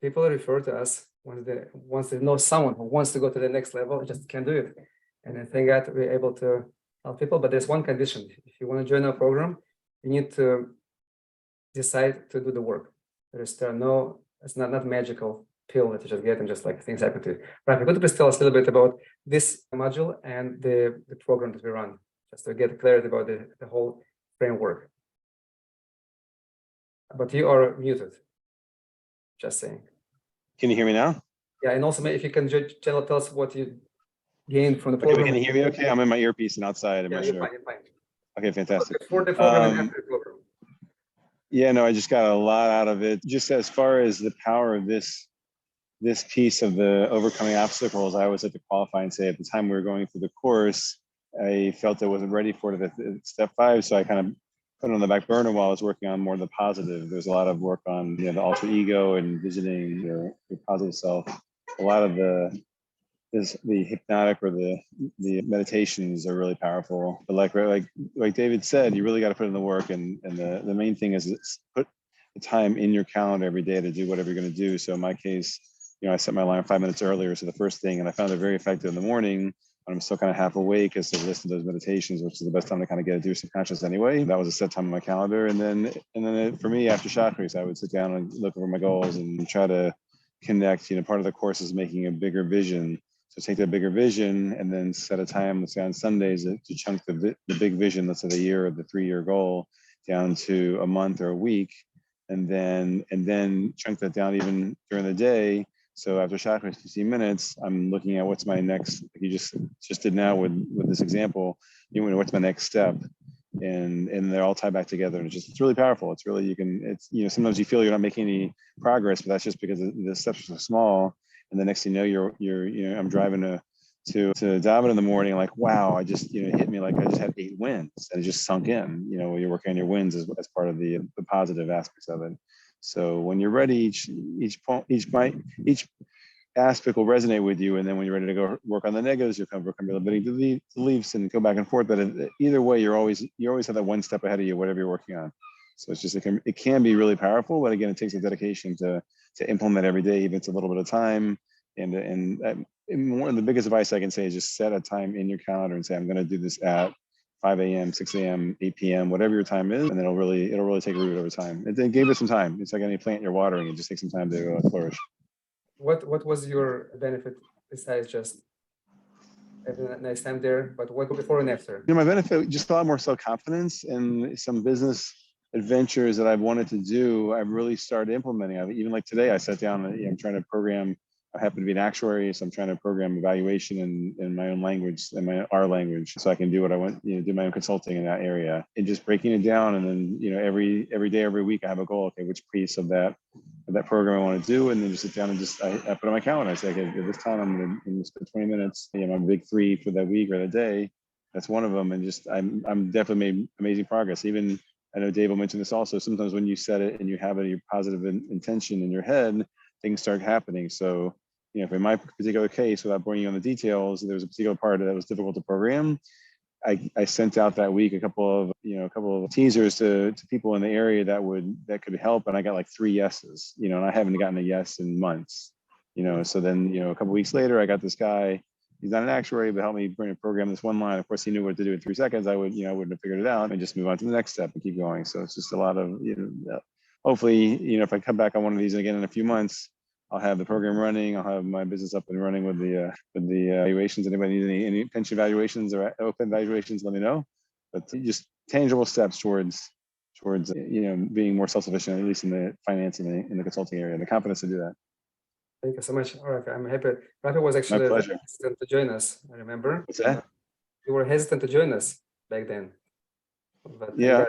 people refer to us once they know someone who wants to go to the next level, just can't do it. And I think that we're able to help people, but there's one condition. If you want to join our program, you need to decide to do the work. It's not magical pill that you just get and just like things happen to you. Right, could you please tell us a little bit about this module and the program that we run, just to get clarity about the whole framework. But you are muted, just saying. Can you hear me now? Yeah, and also if you can tell us what you gained from the program. Can you hear me okay? I'm in my earpiece and outside. Yeah, you're fine, you're fine. Okay, fantastic. For the program and after the program. Yeah, no, I just got a lot out of it. Just as far as the power of this this piece of the overcoming obstacles, I always like to qualify and say at the time we were going through the course, I felt I wasn't ready for it at step 5. So I kind of put it on the back burner while I was working on more of the positive. There's a lot of work on the alter ego and visiting your positive self. A lot of the hypnotic or the meditations are really powerful. But like David said, you really got to put in the work, and the main thing is put the time in your calendar every day to do whatever you're going to do. So in my case, I set my alarm 5 minutes earlier. So the first thing, and I found it very effective in the morning when I'm still kind of half awake, is to listen to those meditations, which is the best time to kind of get it through subconscious anyway. That was a set time on my calendar. And then for me, after chakras, I would sit down and look over my goals and try to connect. Part of the course is making a bigger vision. So take that bigger vision and then set a time, let's say on Sundays, to chunk the big vision, let's say the year or the 3-year goal, down to a month or a week, and then chunk that down even during the day. So after chakras, 15 minutes, I'm looking at what's my next, like you just did now with this example, what's my next step? And they're all tied back together. And it's really powerful. It's really, sometimes you feel you're not making any progress, but that's just because the steps are so small. And the next thing you know, I'm driving to Darwin in the morning, like, wow, I just, hit me like I just had 8 wins, and it just sunk in, when you're working on your wins as part of the positive aspects of it. So when you're ready, each aspect will resonate with you. And then when you're ready to go work on the negatives, you'll come limiting the beliefs and go back and forth. But either way, you always have that one step ahead of you, whatever you're working on. So it's just, it can be really powerful, but again, it takes a dedication to implement every day, even if it's a little bit of time. And one of the biggest advice I can say is just set a time in your calendar and say, I'm going to do this at 5 a.m., 6 a.m., 8 p.m., whatever your time is, and it'll really take root over time. It gave it some time. It's like any plant you're watering; it just takes some time to flourish. What was your benefit besides just having a nice time there? But what before and after? My benefit, just a lot more self-confidence, and some business adventures that I've wanted to do, I've really started implementing. Even like today, I sat down and I'm trying to program. I happen to be an actuary, so I'm trying to program evaluation in my own language, in our language, so I can do what I want, do my own consulting in that area, and just breaking it down. And then, every day, every week, I have a goal. Okay, which piece of that program I want to do, and then just sit down and I put on my calendar. I say, okay, at this time I'm going to spend 20 minutes. My big 3 for that week or that day. That's one of them, and just I'm definitely made amazing progress. Even I know Dave will mention this also. Sometimes when you set it and you have your positive intention in your head, things start happening. So, if in my particular case, without boring you on the details, there was a particular part that was difficult to program. I sent out that week a couple of teasers to people in the area that could help, and I got like 3 yeses. And I haven't gotten a yes in months. So then a couple of weeks later, I got this guy. He's not an actuary, but helped me bring a program this one line. Of course, he knew what to do in 3 seconds. I wouldn't have figured it out and just move on to the next step and keep going. So it's just a lot of, hopefully, if I come back on one of these again in a few months, I'll have the program running. I'll have my business up and running with the evaluations. Anybody need any pension evaluations or open evaluations, let me know. But just tangible steps towards being more self-sufficient, at least in the finance and in the consulting area, and the confidence to do that. Thank you so much. All right, I'm happy. Rafa was actually hesitant to join us. I remember. What's that? You were hesitant to join us back then. But yeah.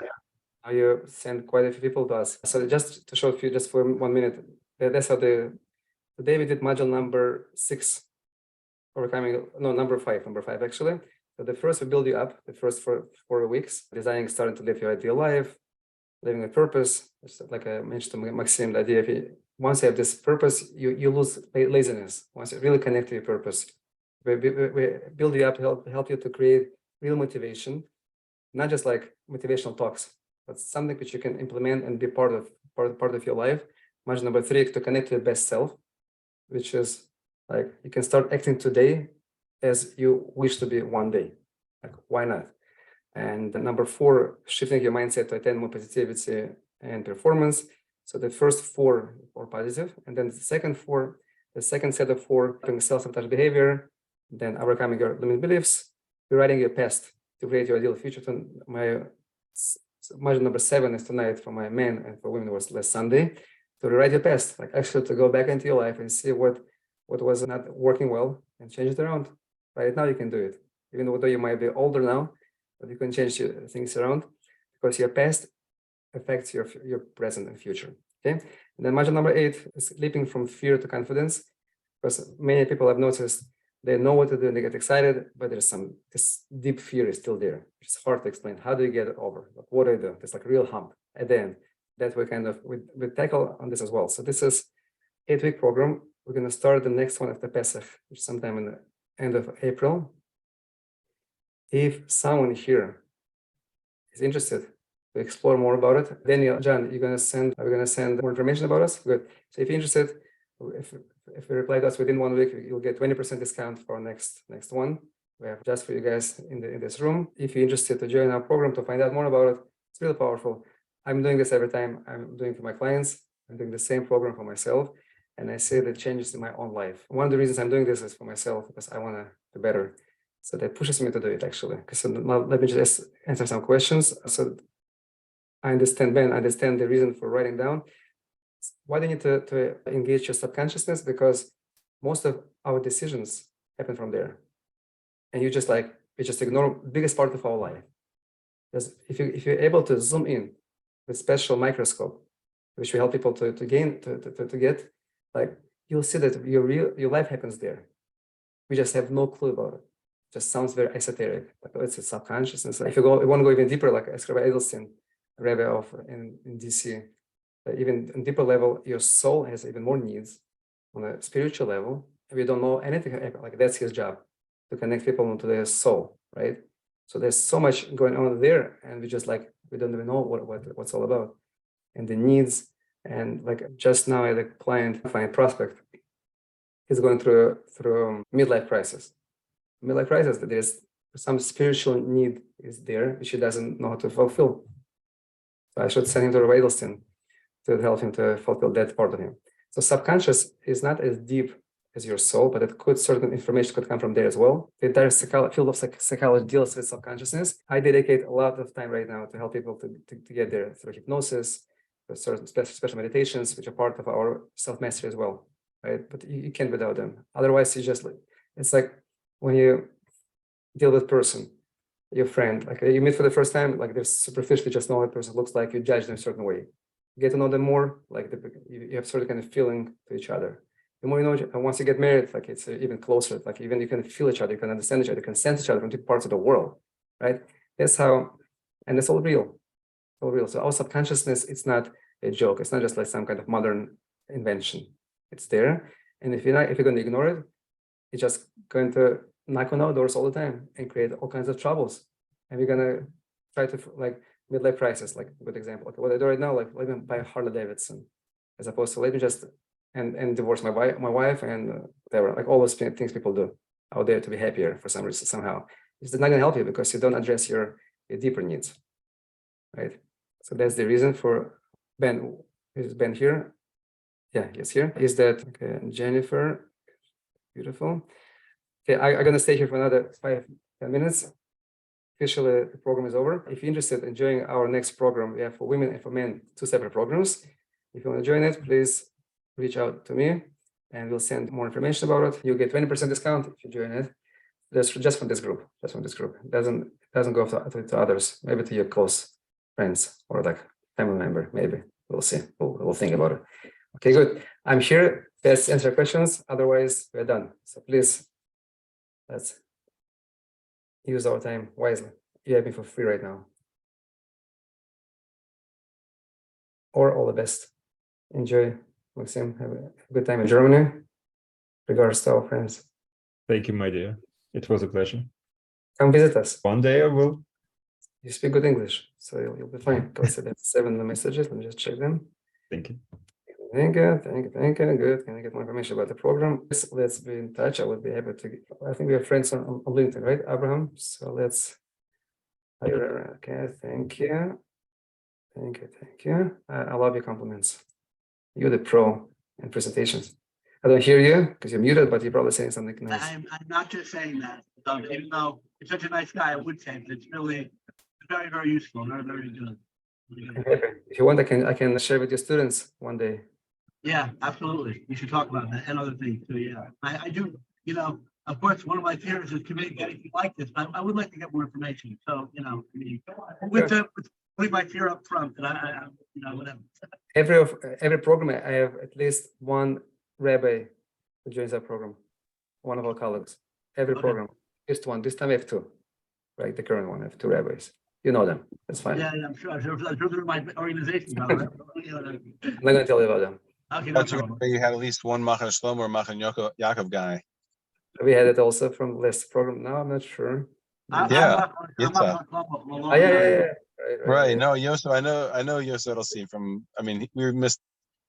Now you send quite a few people to us. So just to show you, just for 1 minute, that's how today we did module number 6, number 5 actually. So the first we build you up, the first 4 weeks, designing, starting to live your ideal life, living with purpose. Just like I mentioned to Maxim, the idea once you have this purpose, you lose laziness. Once you really connect to your purpose, we build you up to help you to create real motivation, not just like motivational talks, but something which you can implement and be part of your life. Module number 3, to connect to your best self, which is like you can start acting today as you wish to be one day. Like, why not? And number 4, shifting your mindset to attain more positivity and performance. So the first 4 are positive, and then the second set of 4, self-sabotage behavior, then overcoming your limiting beliefs, rewriting your past to create your ideal future. My module number 7 is tonight for my men, and for women was last Sunday. To rewrite your past, like actually to go back into your life and see what was not working well and change it around. Right now you can do it, even though you might be older now, but you can change things around because your past affects your present and future. Okay, and then module number 8 is leaping from fear to confidence. because many people I've noticed, they know what to do and they get excited, but there's this deep fear is still there. It's hard to explain. How do you get it over? Like, what do you do? There's like a real hump. And then that we tackle on this as well. So this is 8-week program. We're going to start the next one after Pesach, which is sometime in the end of April. If someone here is interested to explore more about it, Daniel, John, are we going to send more information about us? Good. So if you're interested, if you reply to us within 1 week, you'll get 20% discount for our next one. We have just for you guys in this room. If you're interested to join our program to find out more about it, it's really powerful. I'm doing this every time. I'm doing it for my clients. I'm doing the same program for myself. And I see the changes in my own life. One of the reasons I'm doing this is for myself, because I want to do better. So that pushes me to do it, actually. So let me just answer some questions. So I understand, Ben, I understand the reason for writing down. Why do you need to engage your subconsciousness? Because most of our decisions happen from there. And you just ignore the biggest part of our life. Because if you're able to zoom in with special microscope, which we help people to get, like, you'll see that your life happens there. We just have no clue about it. It just sounds very esoteric. Like, oh, it's a subconsciousness. If you want to go even deeper, like Rabbi Edelstein, Rebbe in DC, even on deeper level, your soul has even more needs on a spiritual level. We don't know anything. Like, that's his job, to connect people to their soul, right? So there's so much going on there, and we don't even know what's all about, and the needs. And like just now, the client prospect is going through midlife crisis. Midlife crisis, that there's some spiritual need is there, which he doesn't know how to fulfill. So I should send him to Rabbi Edelstein to help him to fulfill that part of him. So subconscious is not as deep as your soul, but certain information could come from there as well. The entire field of psychology deals with subconsciousness. I dedicate a lot of time right now to help people to get there through hypnosis, certain special meditations, which are part of our self-mastery as well, right? But you can't without them. Otherwise, it's like when you deal with a person, your friend, like you meet for the first time, like there's superficially just know what the person looks like, you judge them a certain way. You get to know them more, like you have sort of kind of feeling to each other. The more you know, and once you get married, like it's even closer, like even you can feel each other, you can understand each other, you can sense each other from different parts of the world, right? That's how, and it's all real. All real. So our subconsciousness, it's not a joke. It's not just like some kind of modern invention. It's there. And if you're going to ignore it, it's just going to knock on our doors all the time and create all kinds of troubles. And we're going to try to, like, midlife crisis, like a good example. Okay, what I do right now, like, let me buy a Harley Davidson, as opposed to let me just and divorce my wife and whatever, like all those things people do out there to be happier for some reason, somehow. It's not going to help you because you don't address your deeper needs, right? So that's the reason for Ben. Is Ben here? Yeah, he's here. Is that okay? Jennifer, beautiful. Okay, I'm going to stay here for another 5-10 minutes. Officially, the program is over. If you're interested in joining our next program, we have for women and for men 2 separate programs. If you want to join it, please reach out to me and we'll send more information about it. You'll get 20% discount if you join it. That's just from this group. Just from this group. It doesn't go to others. Maybe to your close friends or like family member. Maybe we'll see. We'll think about it. Okay, good. I'm here. Let's answer questions. Otherwise, we're done. So please, let's use our time wisely. You have me for free right now. Or all the best. Enjoy, Maxim. Have a good time in Germany. Regards to our friends. Thank you, my dear. It was a pleasure. Come visit us. One day I will. You speak good English, so you'll be fine. Go see that's 7 messages. Let me just check them. Thank you. Thank you. Good. Can I get more information about the program? Let's be in touch. I would be happy to. I think we have friends on LinkedIn, right, Abraham? So let's. Okay. Thank you. I love your compliments. You're the pro in presentations. I don't hear you because you're muted, but you're probably saying something nice. I'm not just saying that. Even though you're such a nice guy, I would say that it's really very, very useful, very, very good. If you want, I can share with your students one day. Yeah, absolutely. We should talk about that and other things too. Yeah, I do. You know, of course, one of my fears is to make anything like this, but I would like to get more information. So, you know, I mean, with putting my fear up front, that I you know, whatever. Every program, I have at least one rabbi who joins our program. One of our colleagues. Every Okay. program. Just one. This time we have two. Right, the current one. I have two rabbis. You know them. That's fine. Yeah, I'm sure they're my organization. By the way. I'm not going to tell you about them. Okay, no But problem. you had at least one Machan Shlomo or Machan Yaakov guy. We had it also from last program. Now I'm not sure. Yeah, I'm Yitzhak. not from a long Oh, yeah. time. Right. No, Yosef, I know Yosef Edelstein from, I mean, we missed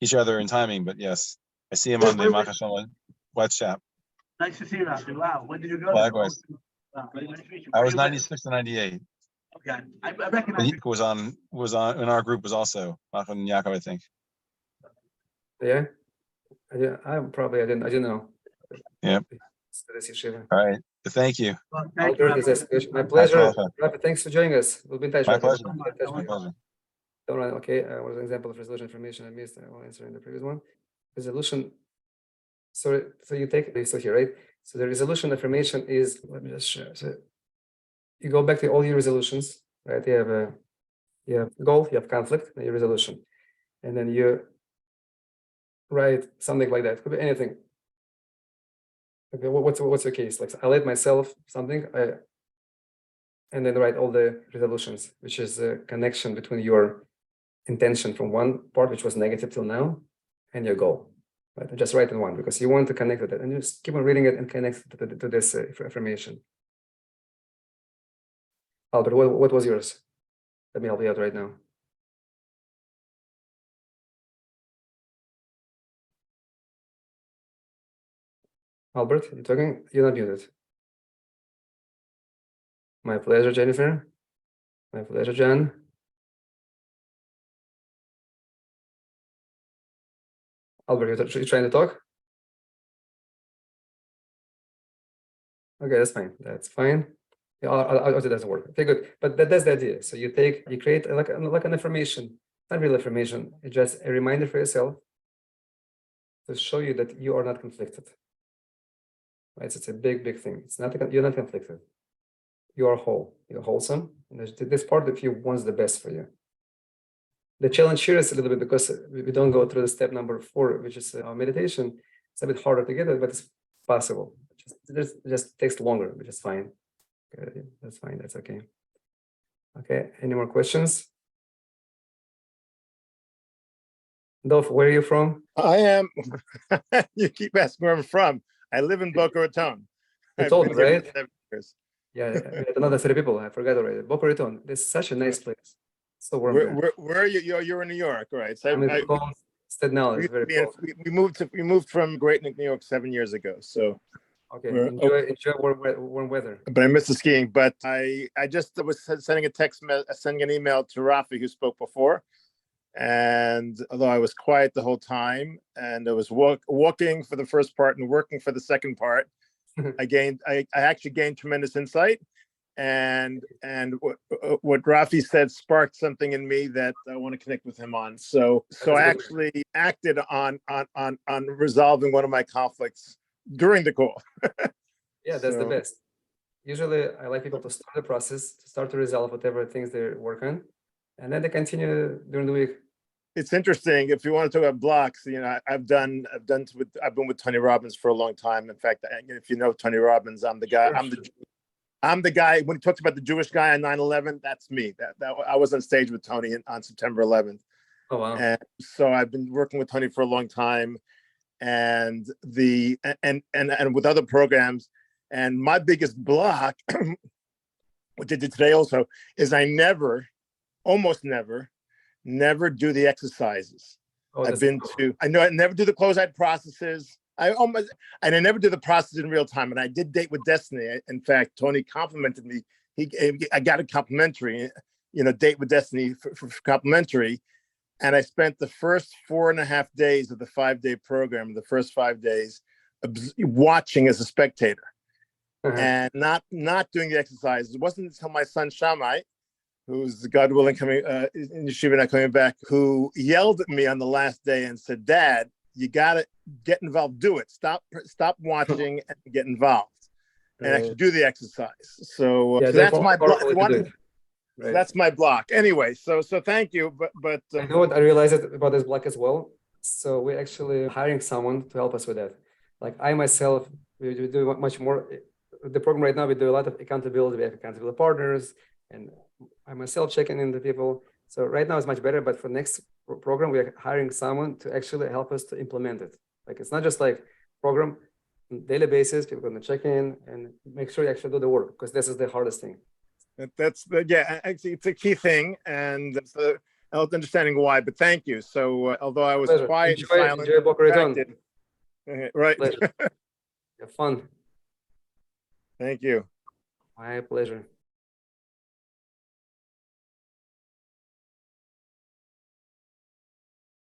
each other in timing, but yes, I see him on the Machan Shlomo WhatsApp. Nice to see you, Rafi. Wow, when did you go? Likewise. Wow, nice to meet you. I Where was you live? 96 to 98. Okay, I But recognize he you. was on in our group was also Machan Yaakov, I think. Yeah. I didn't know. Yep. So this yeshiva. All right. Thank you. Well, thank you, Albert, Rafi. my pleasure. Hatzlacha. Rafi, thanks for joining us. We'll be in touch. My Rafi. pleasure. We'll be in touch. My pleasure. Don't worry. Okay. What was an example of resolution information I missed? I will answer in the previous one. Resolution. Sorry. So you take this here, right? So the resolution affirmation is, let me just share. So you go back to all your resolutions, right? You have goal, you have conflict, and your resolution. And then you write something like that. Could be anything. Okay, what's your case? Like I let myself something, and then write all the resolutions, which is a connection between your intention from one part, which was negative till now, and your goal. Right? Just write in one because you want to connect with it, and you just keep on reading it and connect to this affirmation. Albert, what was yours? Let me help you out right now. Albert, you talking? You're not muted. My pleasure, Jennifer. My pleasure, John. Albert, you're trying to talk? Okay, that's fine. That's fine. Yeah, it doesn't work. Okay, good. But that's the idea. So you create like an affirmation, not real affirmation. It's just a reminder for yourself to show you that you are not conflicted. Right? So it's a big thing. It's not you're not conflicted. You are whole. You're wholesome. And this part of you wants the best for you. The challenge here is a little bit because we don't go through the step number 4, which is our meditation. It's a bit harder to get it, but it's possible. It just takes longer, which is fine. Okay, that's fine. That's okay. Okay. Any more questions? Dov, where are you from? I am. You keep asking where I'm from. I live in Boca Raton. You I've told been me, here right? for 7 years. Yeah, we had another 3 people. I forgot already. Boca Raton. This is such a nice place. So warm there. Where are you? You're in New York, right? So I'm in cold Staten Island. It's very cold. we moved from Great Neck, New York 7 years ago. So okay, enjoy warm weather. but I miss the skiing. But I just was sending an email to Rafi, who spoke before. And although I was quiet the whole time, and I was walking for the first part and working for the second part, I actually gained tremendous insight. And what Rafi said sparked something in me that I want to connect with him on. So I actually acted on resolving one of my conflicts during the call. Yeah, that's the best. Usually I like people to start the process, to start to resolve whatever things they work on, and then they continue during the week. It's interesting. If you want to talk about blocks, I've been with Tony Robbins for a long time. In fact, if you know Tony Robbins, I'm the guy. Sure. I'm the guy when he talks about the Jewish guy on 9/11. That's me. That I was on stage with Tony on September 11th. Oh wow! And so I've been working with Tony for a long time, and with other programs. And my biggest block, which I did today also, is I almost never do the exercises. I never do the closeout processes. I never do the process in real time. And I did Date with Destiny. In fact, Tony complimented me. I got a complimentary, Date with Destiny for complimentary. And I spent the first 4.5 days of the 5-day program, the first 5 days, watching as a spectator and not doing the exercises. It wasn't until my son Shammai, who's God willing coming in yeshiva, not coming back, who yelled at me on the last day and said, "Dad, you gotta get involved. Do it. Stop watching and get involved, and actually do the exercise." So, so that's my block. So that's my block. Anyway, so thank you. But I know what I realized about this block as well. So we're actually hiring someone to help us with that. Like I myself, we do much more. The program right now, we do a lot of accountability. We have accountability partners, and I myself checking in the people. So right now it's much better, but for next program, we are hiring someone to actually help us to implement it. Like it's not just like program on daily basis, people are going to check in and make sure you actually do the work, because this is the hardest thing. That's the, yeah, actually, it's a key thing, and it's understanding why. But thank you. So although I was Pleasure. quiet and silent, Enjoy Boca Raton. distracted, right? Pleasure. Have fun. Thank you. My pleasure.